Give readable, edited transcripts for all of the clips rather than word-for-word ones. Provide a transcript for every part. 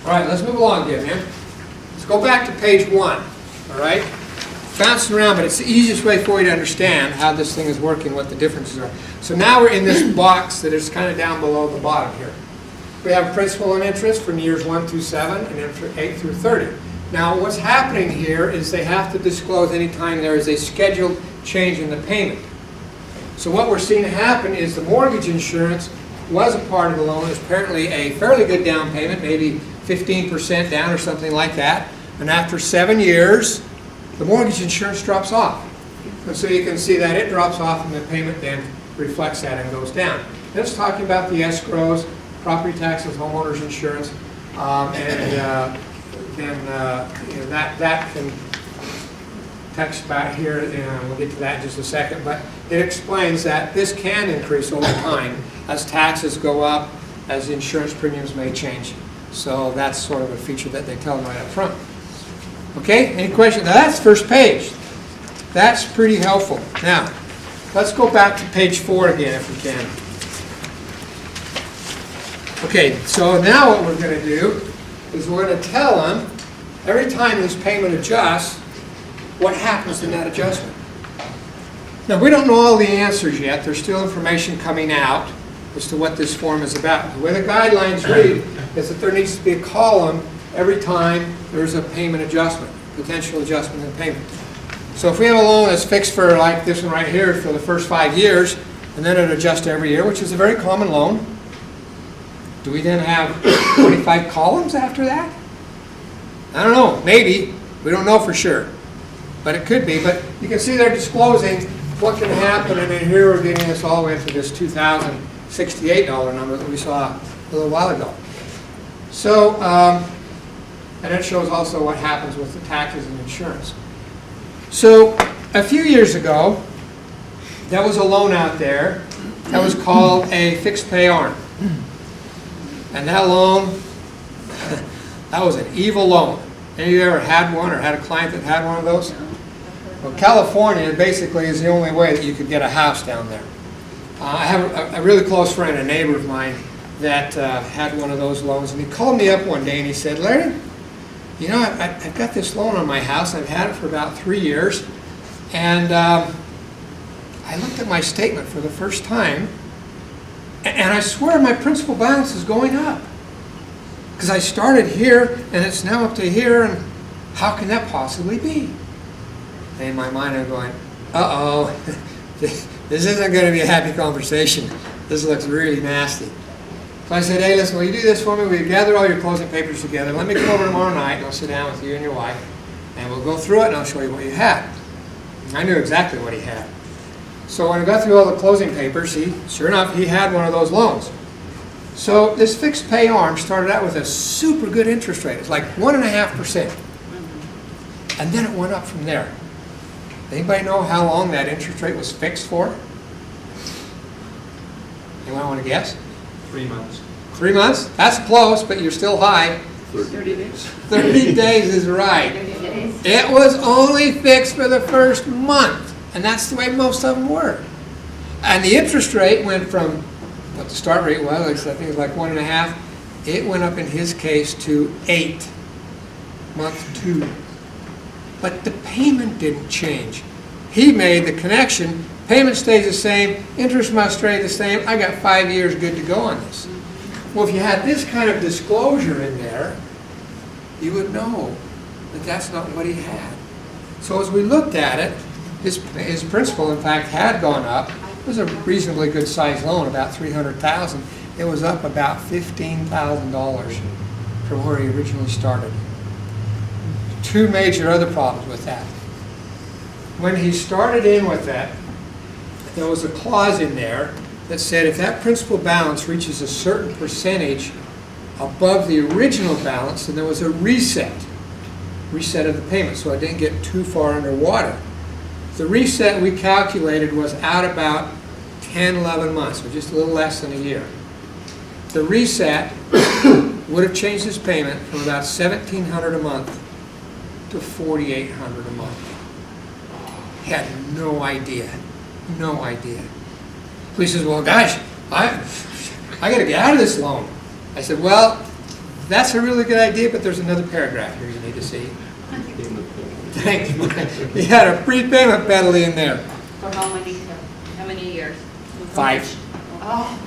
All right, let's move along again, man. Let's go back to page 1, all right? Bouncing around, but it's the easiest way for you to understand how this thing is working, what the differences are. So now we're in this box that is kind of down below the bottom here. We have principal and interest from years 1 through 7 and then from 8 through 30. Now what's happening here is they have to disclose anytime there is a scheduled change in the payment. So what we're seeing happen is the mortgage insurance was a part of the loan. It's apparently a fairly good down payment, maybe 15% down or something like that. And after 7 years, the mortgage insurance drops off. And so you can see that it drops off and the payment then reflects that and goes down. And it's talking about the escrows, property taxes, homeowners insurance, then that can text back here, and we'll get to that in just a second, but it explains that this can increase over time as taxes go up, as the insurance premiums may change. So that's sort of a feature that they tell them right up front. Okay, any questions? Now that's first page. That's pretty helpful. Now, let's go back to page 4 again if we can. Okay, so now what we're going to do is we're going to tell them every time this payment adjusts, what happens in that adjustment. Now, we don't know all the answers yet. There's still information coming out as to what this form is about. The way the guidelines read is that there needs to be a column every time there's a payment adjustment, potential adjustment in payment. So if we have a loan that's fixed for, like this one right here, for the first 5 years, and then it adjusts every year, which is a very common loan, do we then have 25 columns after that? I don't know, maybe. We don't know for sure. But it could be. But you can see they're disclosing what can happen, and then here we're getting us all the way to this $2,068 number that we saw a little while ago. So, and it shows also what happens with the taxes and insurance. So, a few years ago, there was a loan out there that was called a fixed pay ARM. And that loan, that was an evil loan. Any of you ever had one or had a client that had one of those? Well, California basically is the only way that you could get a house down there. I have a really close friend, a neighbor of mine, that had one of those loans. And he called me up one day and he said, Larry, you know, I've got this loan on my house. I've had it for about 3 years. And I looked at my statement for the first time. And I swear my principal balance is going up. Because I started here, and it's now up to here, and how can that possibly be? And in my mind I'm going, uh-oh, this isn't going to be a happy conversation. This looks really nasty. So I said, hey, listen, will you do this for me? Will you gather all your closing papers together? Let me come over tomorrow night, and I'll sit down with you and your wife, and we'll go through it, and I'll show you what you had. And I knew exactly what he had. So when I got through all the closing papers, sure enough, he had one of those loans. So this fixed pay ARM started out with a super good interest rate. It's like 1.5%. And then it went up from there. Anybody know how long that interest rate was fixed for? Anyone want to guess? 3 months. 3 months? That's close, but you're still high. 30 days. 30 days is right. 30 days. It was only fixed for the first month. And that's the way most of them were. And the interest rate went from what the start rate was, I think it was like 1.5. It went up in his case to 8, month 2. But the payment didn't change. He made the connection. Payment stays the same. Interest must stay the same. I got 5 years good to go on this. Well, if you had this kind of disclosure in there, you would know that that's not what he had. So as we looked at it, his principal, in fact, had gone up. It was a reasonably good sized loan, about $300,000. It was up about $15,000 from where he originally started. 2 major other problems with that. When he started in with that, there was a clause in there that said if that principal balance reaches a certain percentage above the original balance, then there was a reset of the payment, so it didn't get too far underwater. The reset we calculated was out about 10, 11 months, so just a little less than a year. The reset would have changed his payment from about $1,700 a month to $4,800 a month. He had no idea. No idea. So he says, well, gosh, I got to get out of this loan. I said, well, That's a really good idea, but there's another paragraph here you need to see. Thanks, Mike. He had a prepayment penalty in there. For how many years? 5. Oh.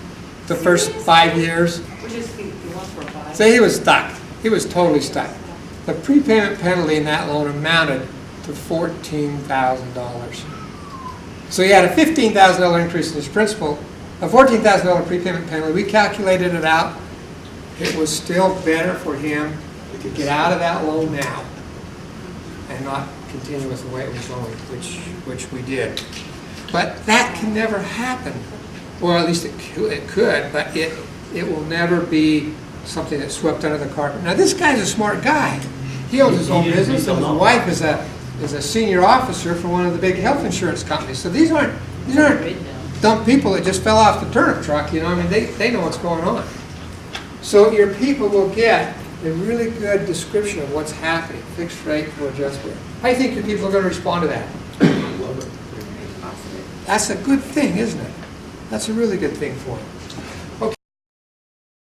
The first 5 years. Which is, he wants for 5. So he was stuck. He was totally stuck. The prepayment penalty in that loan amounted to $14,000. So he had a $15,000 increase in his principal, a $14,000 prepayment penalty. We calculated it out. It was still better for him to get out of that loan now and not continue with the way it was going, which we did. But that can never happen. Or at least it could, but it will never be something that's swept under the carpet. Now this guy's a smart guy. He owns his own business, and his wife is a senior officer for one of the big health insurance companies. So these aren't dumb people that just fell off the turnip truck, you know. I mean, they know what's going on. So your people will get a really good description of what's happening, fixed rate or adjustable rate. How do you think your people are going to respond to that? Love it. That's a good thing, isn't it? That's a really good thing for them.